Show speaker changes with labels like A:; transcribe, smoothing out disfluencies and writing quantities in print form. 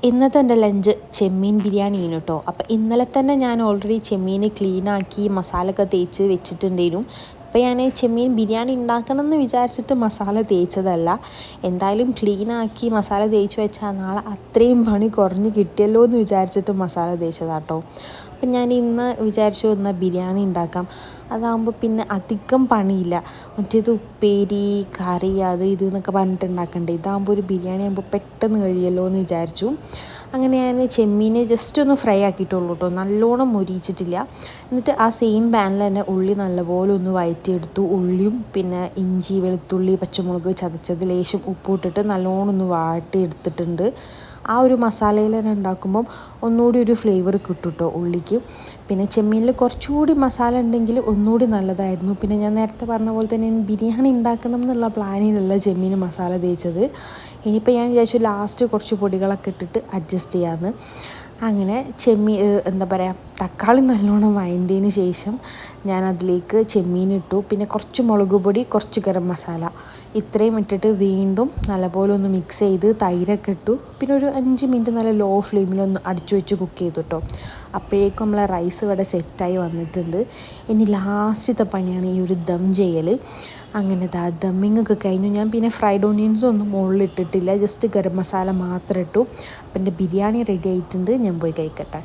A: ഇന്നത്തെ എൻ്റെ ലഞ്ച് ചെമ്മീൻ ബിരിയാണിയാണ് കേട്ടോ. അപ്പോൾ ഇന്നലെ തന്നെ ഞാൻ ഓൾറെഡി ചെമ്മീൻ ക്ലീനാക്കി മസാലയൊക്കെ തേച്ച് വെച്ചിട്ടുണ്ടായിരുന്നു. അപ്പോൾ ഞാൻ ചെമ്മീൻ ബിരിയാണി ഉണ്ടാക്കണം എന്ന് വിചാരിച്ചിട്ട് മസാല തേച്ചതല്ല. എന്തായാലും ക്ലീനാക്കി മസാല തേച്ച് വെച്ചാൽ നാളെ അത്രയും പണി കുറഞ്ഞ് കിട്ടിയല്ലോ എന്ന് വിചാരിച്ചിട്ട് മസാല തേച്ചതാട്ടോ. അപ്പം ഞാൻ ഇന്ന് വിചാരിച്ചു എന്നാൽ ബിരിയാണി ഉണ്ടാക്കാം. അതാകുമ്പോൾ പിന്നെ അധികം പണിയില്ല. മറ്റേത് ഉപ്പേരി കറി അത് ഇത് എന്നൊക്കെ പറഞ്ഞിട്ട് ഉണ്ടാക്കണ്ടേ. ഇതാകുമ്പോൾ ഒരു ബിരിയാണി ആകുമ്പോൾ പെട്ടെന്ന് കഴിയുമല്ലോ എന്ന് വിചാരിച്ചു. അങ്ങനെ ഞാൻ ചെമ്മീനെ ജസ്റ്റ് ഒന്ന് ഫ്രൈ ആക്കിയിട്ടുള്ളൂ കേട്ടോ, നല്ലോണം മൊരിയിച്ചിട്ടില്ല. എന്നിട്ട് ആ സെയിം പാനിൽ തന്നെ ഉള്ളി നല്ലപോലെ ഒന്ന് വഴറ്റിയെടുത്തു. ഉള്ളിയും പിന്നെ ഇഞ്ചി വെളുത്തുള്ളി പച്ചമുളക് ചതച്ചത് ലേശം ഉപ്പിട്ടിട്ട് നല്ലോണം ഒന്ന് വാട്ടിയെടുത്തിട്ടുണ്ട്. ആ ഒരു മസാലയിൽ തന്നെ ഉണ്ടാക്കുമ്പം ഒന്നുകൂടി ഒരു ഫ്ലേവർ കിട്ടും കേട്ടോ ഉള്ളിക്ക്. പിന്നെ ചെമ്മീനിൽ കുറച്ചുകൂടി മസാല ഉണ്ടെങ്കിൽ ഒന്നുകൂടി നല്ലതായിരുന്നു. പിന്നെ ഞാൻ നേരത്തെ പറഞ്ഞ പോലെ തന്നെ ബിരിയാണി ഉണ്ടാക്കണം എന്നുള്ള പ്ലാനിലല്ല ചെമ്മീൻ മസാല തേച്ചത്. ഇനിയിപ്പോൾ ഞാൻ വിചാരിച്ചു ലാസ്റ്റ് കുറച്ച് പൊടികളൊക്കെ ഇട്ടിട്ട് അഡ്ജസ്റ്റ് ചെയ്യാമെന്ന്. അങ്ങനെ എന്താ പറയുക, തക്കാളി നല്ലോണം വഴറ്റിയതിന് ശേഷം ഞാൻ അതിലേക്ക് ചെമ്മീൻ ഇട്ടു. പിന്നെ കുറച്ച് മുളക് പൊടി കുറച്ച് ഗരം മസാല ഇത്രയും ഇട്ടിട്ട് വീണ്ടും നല്ലപോലെ ഒന്ന് മിക്സ് ചെയ്ത് തൈരൊക്കെ ഇട്ടു. പിന്നെ ഒരു 5 മിനിറ്റ് നല്ല ലോ ഫ്ലെയിമിലൊന്ന് അടിച്ചു വെച്ച് കുക്ക് ചെയ്തു കേട്ടോ. അപ്പോഴേക്കും നമ്മളെ റൈസ് ഇവിടെ സെറ്റായി വന്നിട്ടുണ്ട്. ഇനി ലാസ്റ്റത്തെ പണിയാണ് ഈ ഒരു ദം ചെയ്യൽ. അങ്ങനെ ദമ്മിങ് ഒക്കെ കഴിഞ്ഞു. ഞാൻ പിന്നെ ഫ്രൈഡ് ഓണിയൻസും ഒന്നും മുകളിൽ ഇട്ടിട്ടില്ല, ജസ്റ്റ് ഗരം മസാല മാത്രം ഇട്ടു. അപ്പം എൻ്റെ ബിരിയാണി റെഡി ആയിട്ടുണ്ട്. ഞാൻ പോയി കഴിക്കട്ടെ.